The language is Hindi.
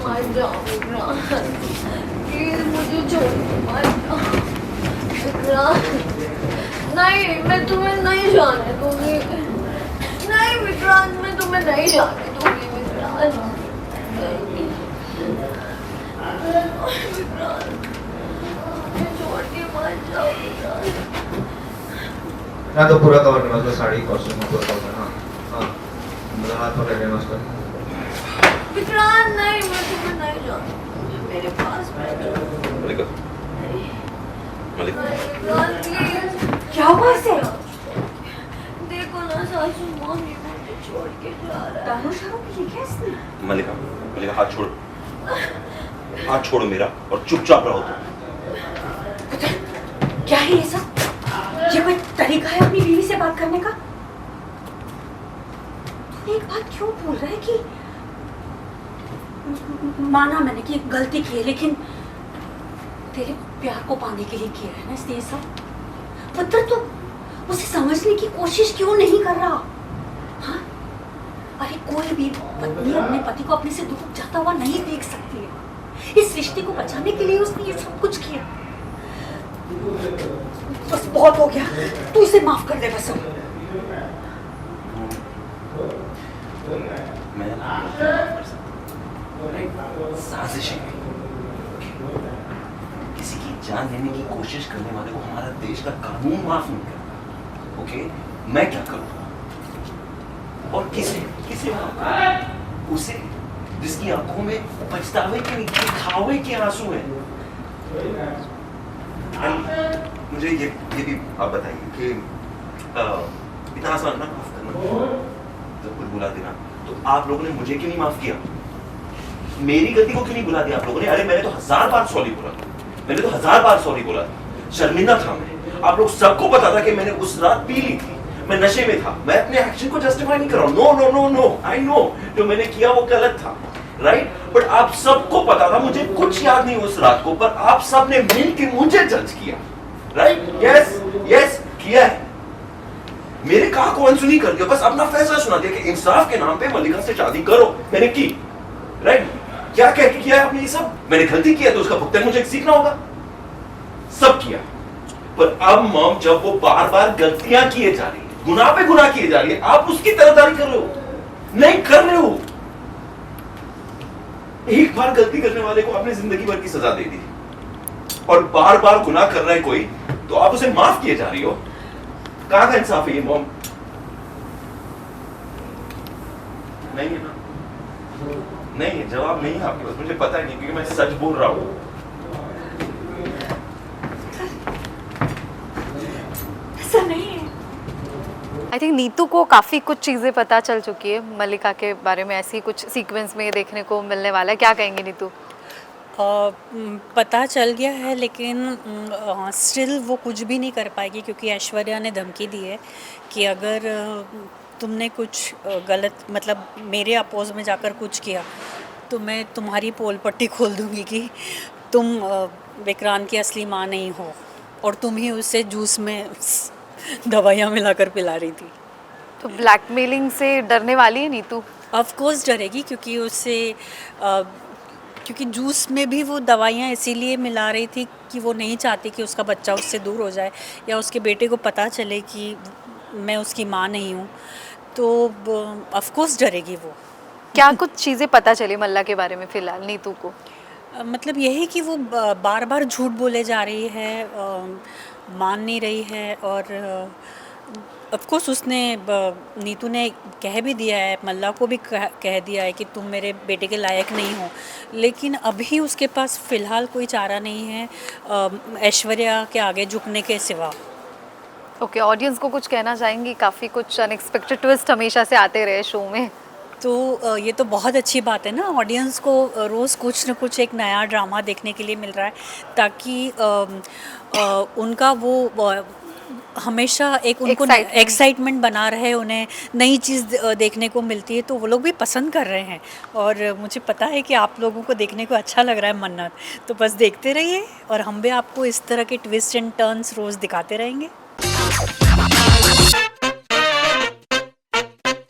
मत जाओ विक्रांत, प्लीज मुझे छोड़ के मत जाओ विक्रांत। नहीं, मैं तुम्हें नहीं जाने दूंगी। नहीं विक्रांत, मैं तुम्हें नहीं जाने दूंगी विक्रांत। विक्रांत, मुझे छोड़ के मत जाओ विक्रांत। ना तो पूरा कवर करना उसका, साड़ी कॉस्ट्यूम में पूरा कवर करना। हाँ, मतलब हाथ पकड़ लेना उसका। विक्रांत नहीं, मैं तुम्हें नहीं जाने दूंगी, मेरे पास बैठो। मलिका, मलिका, विक्रांत प्लीज। क्या हुआ इसे? देखो ना सासू मम्मी मुझे छोड़ के जा रहा है। दारू शारू पी क्या इसने? मलिका, मलिका हाथ छोड़ो, हाथ छोड़ो मेरा और चुपचाप रहो तुम। क्या है ये सब? ये कोई तरीका है अपनी बीवी से बात करने का? तू एक बात क्यों बोल रहा है कि माना मैंने कि गलती की है, लेकिन तेरे प्यार को पाने के लिए किया है ना इसने ये सब? पुत्र तो उसे समझने की कोशिश क्यों नहीं कर रहा? हाँ? अरे कोई भी पत्नी अपने पति को अपने से दूर जाता हुआ नहीं देख सकती है। इस रिश्ते को बचाने के लिए उसने ये सब कुछ किया। बस बहुत हो गया, तू इसे माफ कर दे बस। मैं साजिश किसी की जान लेने की कोशिश करने वाले को हमारा देश का कानून माफ नहीं करता। ओके, मैं क्या करूँ और किसे किसे माफ करूं? उसे जिसकी आंखों में पछतावे के नहीं दिखावे के आंसू हैं। मुझे ये भी आप बताइए कि इतना आसान ना माफ करना, जब कुछ बुला देना, तो आप लोगों ने मुझे क्यों नहीं माफ किया? मेरी गलती को क्यों नहीं बुला दिया आप लोगों ने? अरे मैंने तो 1000 बार सॉरी बोला, मैंने तो 1000 बार सॉरी बोला, शर्मिंदा था मैं। आप लोग सबको पता था कि मैंने उस रात पी ली थी, मैं नशे में था। मैं अपने एक्शन को जस्टिफाई नहीं कर रहा हूं। No no no no, I know जो मैंने किया वो गलत था, राइट? बट आप सबको पता था, मुझे कुछ याद नहीं उस रात को, पर आप सब ने मिलकर मुझे जज किया, राइट? यस यस किया है। मेरे कहा को अनसुनी कर दिया, बस अपना फैसला सुना दिया कि इंसाफ के नाम पे मल्लिका से शादी करो। मैंने की, राइट? क्या कह के किया है आपने ये सब? मैंने गलती किया तो उसका भुगतान मुझे सीखना होगा। सब किया, पर अब मॉम जब वो बार बार गलतियां किए जा रही है, गुनाह पे गुनाह किए जा रही है, आप उसकी तरफदारी कर रहे हो? नहीं कर रहे हो। एक बार गलती करने वाले को आपने जिंदगी भर की सजा दे दी, और बार बार गुनाह कर रहा है कोई तो आप उसे माफ किए जा रही हो। कहां का इंसाफ है ये मॉम? नहीं है ना? नहीं है, जवाब नहीं है आपके पास। मुझे पता है नहीं, क्योंकि मैं सच बोल रहा हूं। ऐसा नहीं है। आई थिंक नीतू को काफ़ी कुछ चीज़ें पता चल चुकी है मल्लिका के बारे में, ऐसी कुछ सीक्वेंस में देखने को मिलने वाला है। क्या कहेंगे नीतू? पता चल गया है, लेकिन स्टिल वो कुछ भी नहीं कर पाएगी, क्योंकि ऐश्वर्या ने धमकी दी है कि अगर तुमने कुछ गलत, मतलब मेरे अपोज में जाकर कुछ किया तो मैं तुम्हारी पोल पट्टी खोल दूंगी कि तुम विक्रांत की असली माँ नहीं हो, और तुम ही उसे जूस में दवाइयाँ मिलाकर पिला रही थी। तो ब्लैकमेलिंग से डरने वाली है नीतू? ऑफ कोर्स डरेगी, क्योंकि उससे क्योंकि जूस में भी वो दवाइयाँ इसीलिए मिला रही थी कि वो नहीं चाहती कि उसका बच्चा उससे दूर हो जाए, या उसके बेटे को पता चले कि मैं उसकी माँ नहीं हूँ, तो ऑफ कोर्स डरेगी वो। क्या कुछ चीज़ें पता चली मल्ला के बारे में फिलहाल नीतू को? मतलब यही कि वो बार बार झूठ बोले जा रही है, मान नहीं रही है, और ऑफ कोर्स उसने नीतू ने कह भी दिया है, मल्ला को भी कह दिया है कि तुम मेरे बेटे के लायक नहीं हो, लेकिन अभी उसके पास फ़िलहाल कोई चारा नहीं है ऐश्वर्या के आगे झुकने के सिवा। ओके, ऑडियंस को कुछ कहना चाहेंगी? काफ़ी कुछ अनएक्सपेक्टेड ट्विस्ट हमेशा से आते रहे शो में, तो ये तो बहुत अच्छी बात है ना, ऑडियंस को रोज़ कुछ न कुछ एक नया ड्रामा देखने के लिए मिल रहा है, ताकि उनका वो हमेशा एक उनको एक्साइटमेंट बना रहे, उन्हें नई चीज़ देखने को मिलती है, तो वो लोग भी पसंद कर रहे हैं। और मुझे पता है कि आप लोगों को देखने को अच्छा लग रहा है मन्नत, तो बस देखते रहिए, और हम भी आपको इस तरह के ट्विस्ट एंड टर्न्स रोज़ दिखाते रहेंगे।